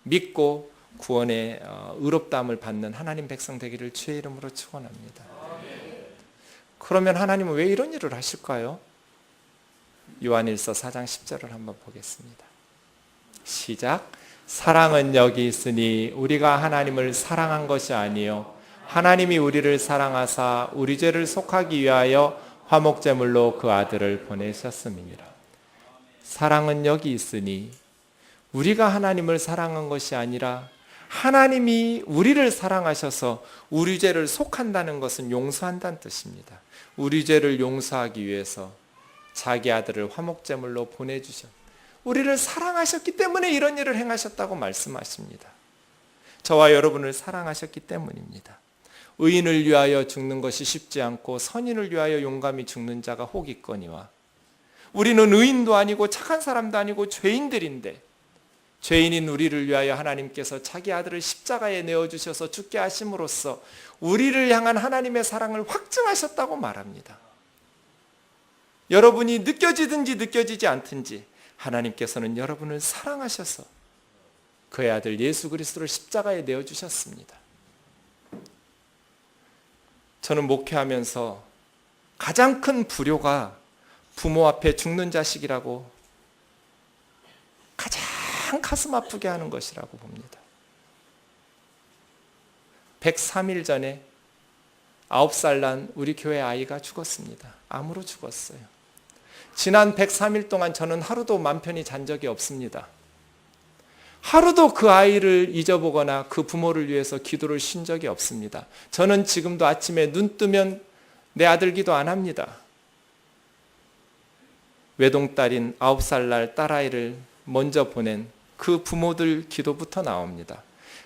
믿고 구원의 의롭다함을 받는 하나님 백성 되기를 주의 이름으로 축원합니다. 그러면 하나님은 왜 이런 일을 하실까요? 요한일서 4장 10절을 한번 보겠습니다. 시작. 사랑은 여기 있으니 우리가 하나님을 사랑한 것이 아니요 하나님이 우리를 사랑하사 우리 죄를 속하기 위하여 화목제물로 그 아들을 보내셨음이니라. 사랑은 여기 있으니 우리가 하나님을 사랑한 것이 아니라 하나님이 우리를 사랑하셔서 우리 죄를 속한다는 것은 용서한다는 뜻입니다. 우리 죄를 용서하기 위해서 자기 아들을 화목제물로 보내주셨습니다. 우리를 사랑하셨기 때문에 이런 일을 행하셨다고 말씀하십니다. 저와 여러분을 사랑하셨기 때문입니다. 의인을 위하여 죽는 것이 쉽지 않고 선인을 위하여 용감히 죽는 자가 혹 있거니와 우리는 의인도 아니고 착한 사람도 아니고 죄인들인데 죄인인 우리를 위하여 하나님께서 자기 아들을 십자가에 내어주셔서 죽게 하심으로써 우리를 향한 하나님의 사랑을 확증하셨다고 말합니다. 여러분이 느껴지든지 느껴지지 않든지 하나님께서는 여러분을 사랑하셔서 그의 아들 예수 그리스도를 십자가에 내어주셨습니다. 저는 목회하면서 가장 큰 불효가 부모 앞에 죽는 자식이라고 가장 가슴 아프게 하는 것이라고 봅니다. 103일 전에 9살 난 우리 교회 아이가 죽었습니다. 암으로 죽었어요. 지난 103일 동안 저는 하루도 맘 편히 잔 적이 없습니다. 하루도 그 아이를 잊어보거나 그 부모를 위해서 기도를 쉰 적이 없습니다. 저는 지금도 아침에 눈 뜨면 내 아들 기도 안 합니다. 외동딸인 9살 날 딸아이를 먼저 보낸 그 부모들 기도부터 나옵니다.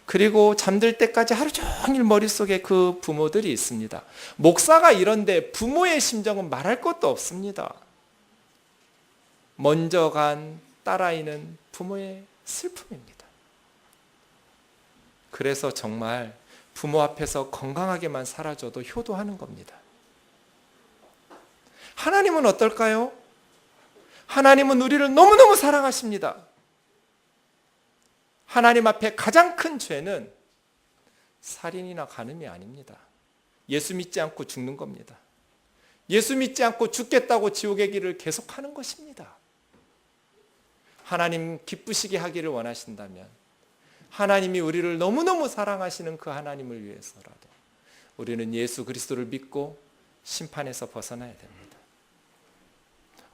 그리고 잠들 때까지 하루 종일 머릿속에 그 부모들이 있습니다. 목사가 이런데 부모의 심정은 말할 것도 없습니다. 먼저 간 딸아이는 부모의 슬픔입니다. 그래서 정말 부모 앞에서 건강하게만 살아줘도 효도하는 겁니다. 하나님은 어떨까요? 하나님은 우리를 너무너무 사랑하십니다. 하나님 앞에 가장 큰 죄는 살인이나 간음이 아닙니다. 예수 믿지 않고 죽는 겁니다. 예수 믿지 않고 죽겠다고 지옥의 길을 계속하는 것입니다. 하나님 기쁘시게 하기를 원하신다면 하나님이 우리를 너무너무 사랑하시는 그 하나님을 위해서라도 우리는 예수 그리스도를 믿고 심판에서 벗어나야 됩니다.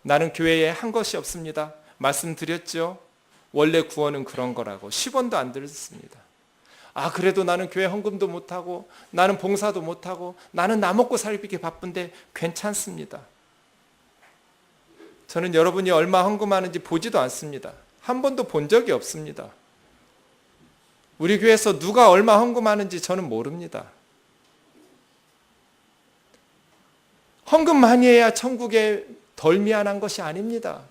나는 교회에 한 것이 없습니다. 말씀드렸죠? 원래 구원은 그런 거라고 10원도 안 들었습니다. 그래도 나는 교회 헌금도 못하고 나는 봉사도 못하고 나는 나 먹고 살기 바쁜데 괜찮습니다. 저는 여러분이 얼마 헌금하는지 보지도 않습니다. 한 번도 본 적이 없습니다. 우리 교회에서 누가 얼마 헌금하는지 저는 모릅니다. 헌금 많이 해야 천국에 덜 미안한 것이 아닙니다.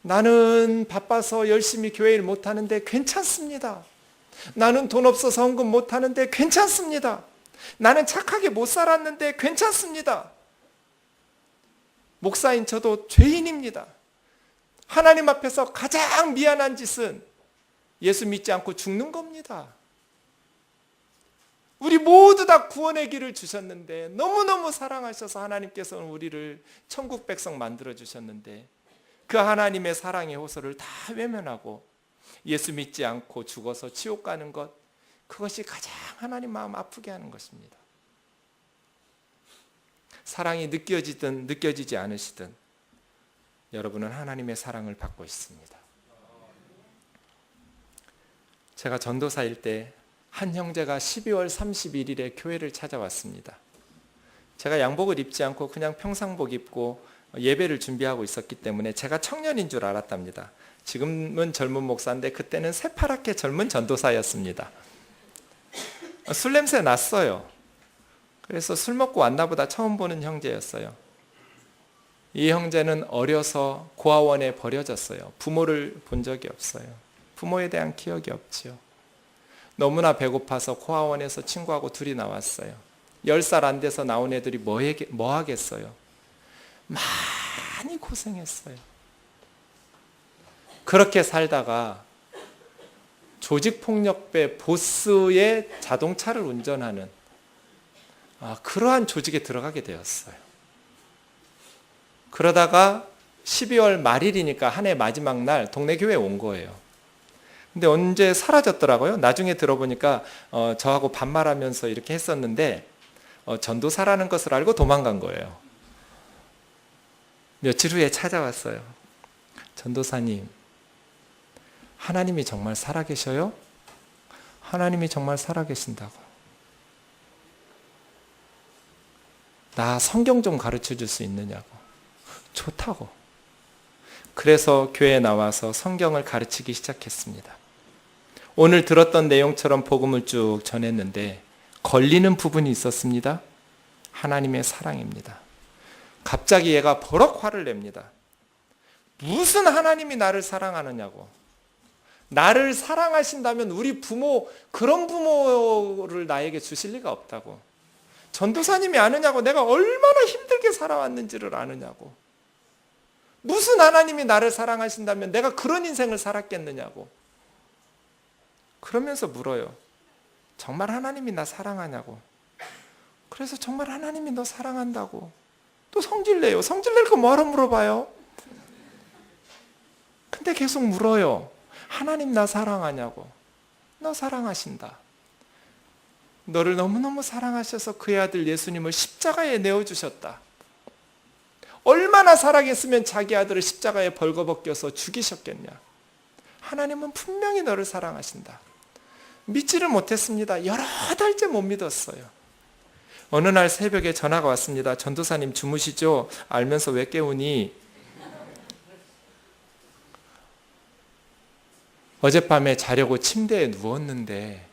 나는 바빠서 열심히 교회 일 못하는데 괜찮습니다. 나는 돈 없어서 헌금 못하는데 괜찮습니다. 나는 착하게 못 살았는데 괜찮습니다. 목사인 저도 죄인입니다. 하나님 앞에서 가장 미안한 짓은 예수 믿지 않고 죽는 겁니다. 우리 모두 다 구원의 길을 주셨는데, 너무너무 사랑하셔서 하나님께서는 우리를 천국 백성 만들어 주셨는데, 그 하나님의 사랑의 호소를 다 외면하고 예수 믿지 않고 죽어서 지옥 가는 것, 그것이 가장 하나님 마음 아프게 하는 것입니다. 사랑이 느껴지든 느껴지지 않으시든 여러분은 하나님의 사랑을 받고 있습니다. 제가 전도사일 때 한 형제가 12월 31일에 교회를 찾아왔습니다. 제가 양복을 입지 않고 그냥 평상복 입고 예배를 준비하고 있었기 때문에 제가 청년인 줄 알았답니다. 지금은 젊은 목사인데 그때는 새파랗게 젊은 전도사였습니다. 술 냄새 났어요. 그래서 술 먹고 왔나 보다 처음 보는 형제였어요. 이 형제는 어려서 고아원에 버려졌어요. 부모를 본 적이 없어요. 부모에 대한 기억이 없지요. 너무나 배고파서 고아원에서 친구하고 둘이 나왔어요. 10살 안 돼서 나온 애들이 뭐 하겠어요. 많이 고생했어요. 그렇게 살다가 조직폭력배 보스의 자동차를 운전하는 그러한 조직에 들어가게 되었어요. 그러다가 12월 말일이니까 한 해 마지막 날 동네 교회에 온 거예요. 근데 언제 사라졌더라고요. 나중에 들어보니까 저하고 반말하면서 이렇게 했었는데 전도사라는 것을 알고 도망간 거예요. 며칠 후에 찾아왔어요. 전도사님, 하나님이 정말 살아계셔요? 하나님이 정말 살아계신다고. 나 성경 좀 가르쳐 줄 수 있느냐고. 좋다고. 그래서 교회에 나와서 성경을 가르치기 시작했습니다. 오늘 들었던 내용처럼 복음을 쭉 전했는데 걸리는 부분이 있었습니다. 하나님의 사랑입니다. 갑자기 얘가 버럭 화를 냅니다. 무슨 하나님이 나를 사랑하느냐고. 나를 사랑하신다면 우리 부모, 그런 부모를 나에게 주실 리가 없다고. 전도사님이 아느냐고. 내가 얼마나 힘들게 살아왔는지를 아느냐고. 무슨 하나님이 나를 사랑하신다면 내가 그런 인생을 살았겠느냐고. 그러면서 물어요. 정말 하나님이 나 사랑하냐고. 그래서 정말 하나님이 너 사랑한다고. 또 성질내요. 성질낼 거 뭐하러 물어봐요? 근데 계속 물어요. 하나님 나 사랑하냐고. 너 사랑하신다. 너를 너무너무 사랑하셔서 그의 아들 예수님을 십자가에 내어주셨다. 얼마나 사랑했으면 자기 아들을 십자가에 벌거벗겨서 죽이셨겠냐. 하나님은 분명히 너를 사랑하신다. 믿지를 못했습니다. 여러 달째 못 믿었어요. 어느 날 새벽에 전화가 왔습니다. 전도사님 주무시죠? 알면서 왜 깨우니? 어젯밤에 자려고 침대에 누웠는데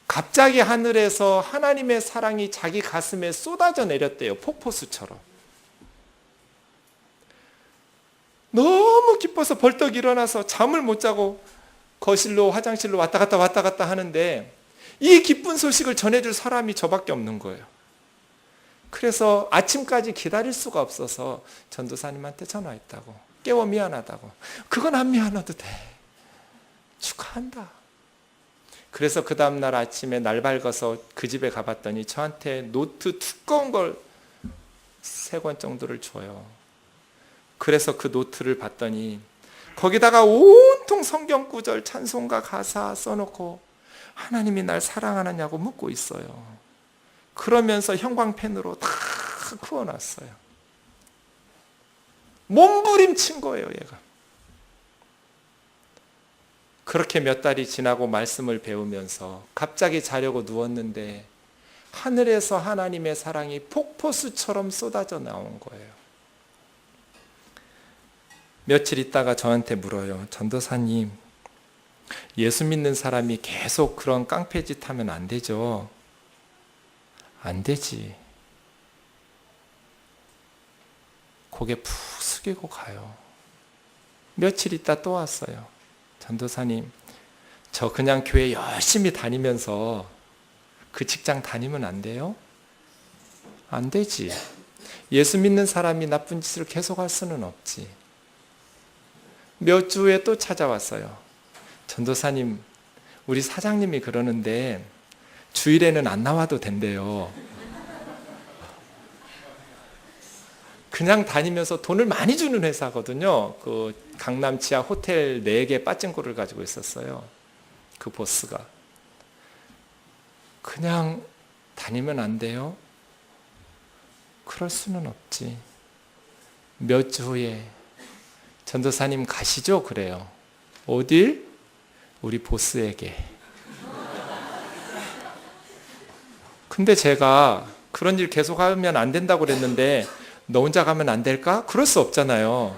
갑자기 하늘에서 하나님의 사랑이 자기 가슴에 쏟아져 내렸대요. 폭포수처럼. 너무 기뻐서 벌떡 일어나서 잠을 못 자고 거실로 화장실로 왔다 갔다 하는데 이 기쁜 소식을 전해줄 사람이 저밖에 없는 거예요. 그래서 아침까지 기다릴 수가 없어서 전도사님한테 전화했다고. 깨워 미안하다고. 그건 안 미안해도 돼. 축하한다. 그래서 그 다음날 아침에 날 밝아서 그 집에 가봤더니 저한테 노트 두꺼운 걸 3권 정도를 줘요. 그래서 그 노트를 봤더니 거기다가 온통 성경 구절 찬송가 가사 써놓고 하나님이 날 사랑하느냐고 묻고 있어요. 그러면서 형광펜으로 다 그어놨어요. 몸부림친 거예요, 얘가. 그렇게 몇 달이 지나고 말씀을 배우면서 갑자기 자려고 누웠는데 하늘에서 하나님의 사랑이 폭포수처럼 쏟아져 나온 거예요. 며칠 있다가 저한테 물어요. 전도사님, 예수 믿는 사람이 계속 그런 깡패짓 하면 안 되죠? 안 되지. 고개 푹 숙이고 가요. 며칠 있다 또 왔어요. 전도사님, 저 그냥 교회 열심히 다니면서 그 직장 다니면 안 돼요? 안 되지. 예수 믿는 사람이 나쁜 짓을 계속할 수는 없지. 몇 주 후에 또 찾아왔어요. 전도사님, 우리 사장님이 그러는데 주일에는 안 나와도 된대요. 그냥 다니면서 돈을 많이 주는 회사거든요. 그 강남 지하 호텔 4개 빠찡코를 가지고 있었어요. 그 보스가. 그냥 다니면 안 돼요? 그럴 수는 없지. 몇 주 후에 전도사님 가시죠? 그래요. 어딜? 우리 보스에게. 근데 제가 그런 일 계속하면 안 된다고 그랬는데 너 혼자 가면 안 될까? 그럴 수 없잖아요.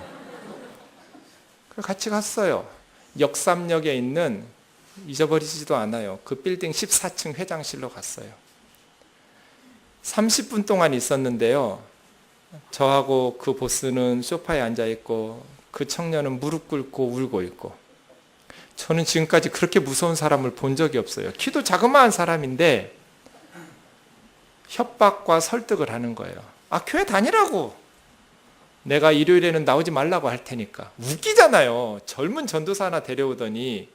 같이 갔어요. 역삼역에 있는, 잊어버리지도 않아요, 그 빌딩 14층 회장실로 갔어요. 30분 동안 있었는데요. 저하고 그 보스는 소파에 앉아 있고 그 청년은 무릎 꿇고 울고 있고, 저는 지금까지 그렇게 무서운 사람을 본 적이 없어요. 키도 자그마한 사람인데 협박과 설득을 하는 거예요. 아, 교회 다니라고. 내가 일요일에는 나오지 말라고 할 테니까. 웃기잖아요. 젊은 전도사 하나 데려오더니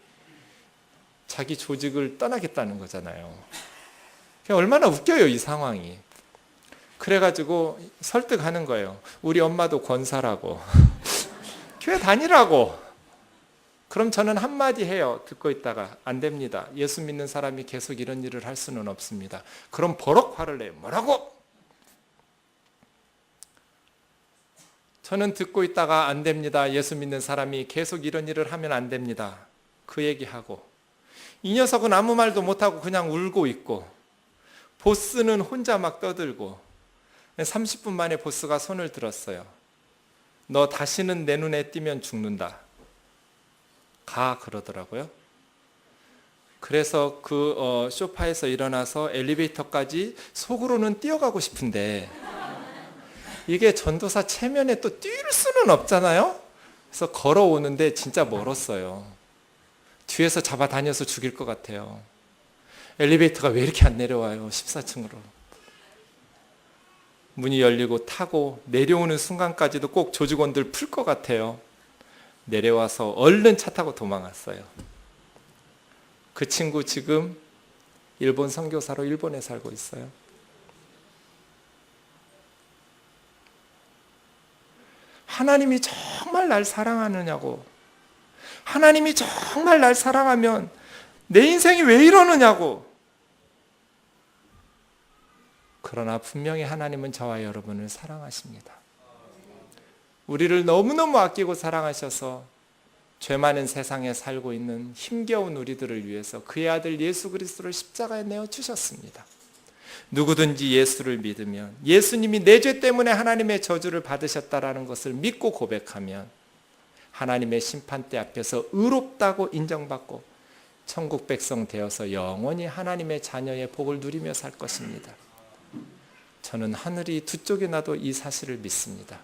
자기 조직을 떠나겠다는 거잖아요. 얼마나 웃겨요, 이 상황이. 그래가지고 설득하는 거예요. 우리 엄마도 권사라고. 교회 다니라고. 그럼 저는 한마디 해요. 듣고 있다가 안 됩니다. 예수 믿는 사람이 계속 이런 일을 할 수는 없습니다. 그럼 버럭 화를 내요. 뭐라고? 저는 듣고 있다가 안 됩니다. 예수 믿는 사람이 계속 이런 일을 하면 안 됩니다. 그 얘기하고, 이 녀석은 아무 말도 못하고 그냥 울고 있고, 보스는 혼자 막 떠들고, 30분 만에 보스가 손을 들었어요. 너 다시는 내 눈에 띄면 죽는다. 가, 그러더라고요. 그래서 그 소파에서 일어나서 엘리베이터까지 속으로는 뛰어가고 싶은데, 이게 전도사 체면에 또 뛸 수는 없잖아요. 그래서 걸어오는데 진짜 멀었어요. 뒤에서 잡아다녀서 죽일 것 같아요. 엘리베이터가 왜 이렇게 안 내려와요, 14층으로. 문이 열리고 타고 내려오는 순간까지도 꼭 조직원들 풀 것 같아요. 내려와서 얼른 차 타고 도망갔어요. 그 친구 지금 일본 선교사로 일본에 살고 있어요. 하나님이 정말 날 사랑하느냐고, 하나님이 정말 날 사랑하면 내 인생이 왜 이러느냐고. 그러나 분명히 하나님은 저와 여러분을 사랑하십니다. 우리를 너무너무 아끼고 사랑하셔서 죄 많은 세상에 살고 있는 힘겨운 우리들을 위해서 그의 아들 예수 그리스도를 십자가에 내어 주셨습니다. 누구든지 예수를 믿으면, 예수님이 내 죄 때문에 하나님의 저주를 받으셨다라는 것을 믿고 고백하면 하나님의 심판대 앞에서 의롭다고 인정받고 천국 백성 되어서 영원히 하나님의 자녀의 복을 누리며 살 것입니다. 저는 하늘이 두 쪽이 나도 이 사실을 믿습니다.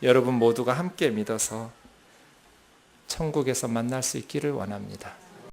여러분 모두가 함께 믿어서 천국에서 만날 수 있기를 원합니다.